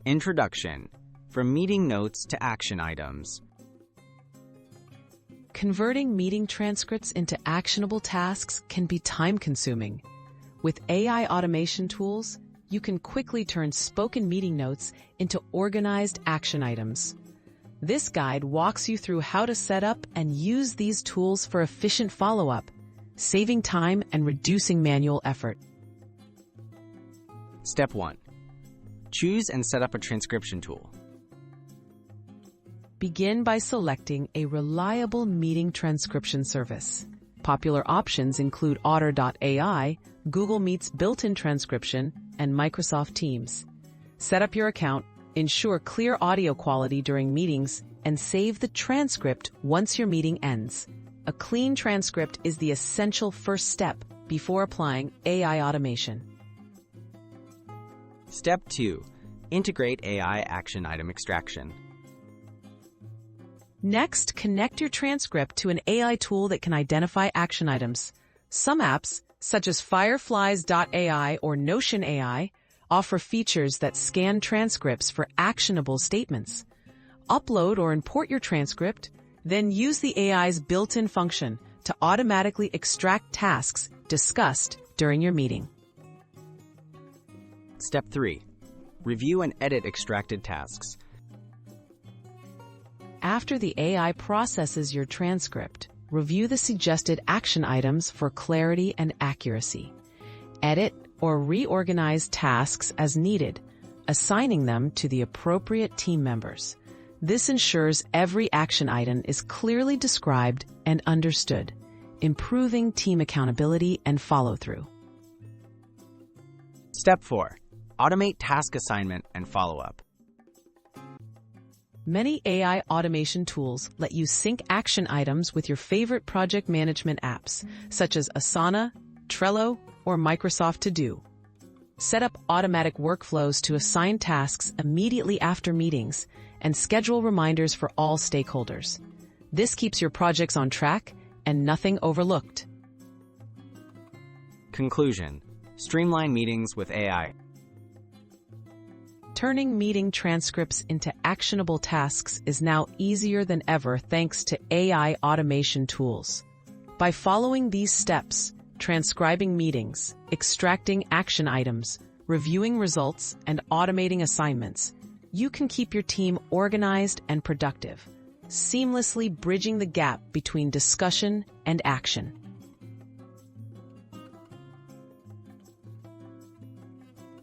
Introduction: From meeting notes to action items. Converting meeting transcripts into actionable tasks can be time-consuming. With AI automation tools, you can quickly turn spoken meeting notes into organized action items. This guide walks you through how to set up and use these tools for efficient follow-up, saving time and reducing manual effort. Step 1. Choose and set up a transcription tool. Begin by selecting a reliable meeting transcription service. Popular options include Otter.ai, Google Meet's built-in transcription, and Microsoft Teams. Set up your account, ensure clear audio quality during meetings, and save the transcript once your meeting ends. A clean transcript is the essential first step before applying AI automation. Step 2. Integrate AI action item extraction. Next, connect your transcript to an AI tool that can identify action items. Some apps, such as Fireflies.ai or Notion.ai, offer features that scan transcripts for actionable statements. Upload or import your transcript, then use the AI's built-in function to automatically extract tasks discussed during your meeting. Step 3. Review and edit extracted tasks. After the AI processes your transcript, review the suggested action items for clarity and accuracy. Edit or reorganize tasks as needed, assigning them to the appropriate team members. This ensures every action item is clearly described and understood, improving team accountability and follow-through. Step 4. Automate task assignment and follow-up. Many AI automation tools let you sync action items with your favorite project management apps, such as Asana, Trello, or Microsoft To Do. Set up automatic workflows to assign tasks immediately after meetings and schedule reminders for all stakeholders. This keeps your projects on track and nothing overlooked. Conclusion: Streamline meetings with AI. Turning meeting transcripts into actionable tasks is now easier than ever thanks to AI automation tools. By following these steps, transcribing meetings, extracting action items, reviewing results, and automating assignments, you can keep your team organized and productive, seamlessly bridging the gap between discussion and action.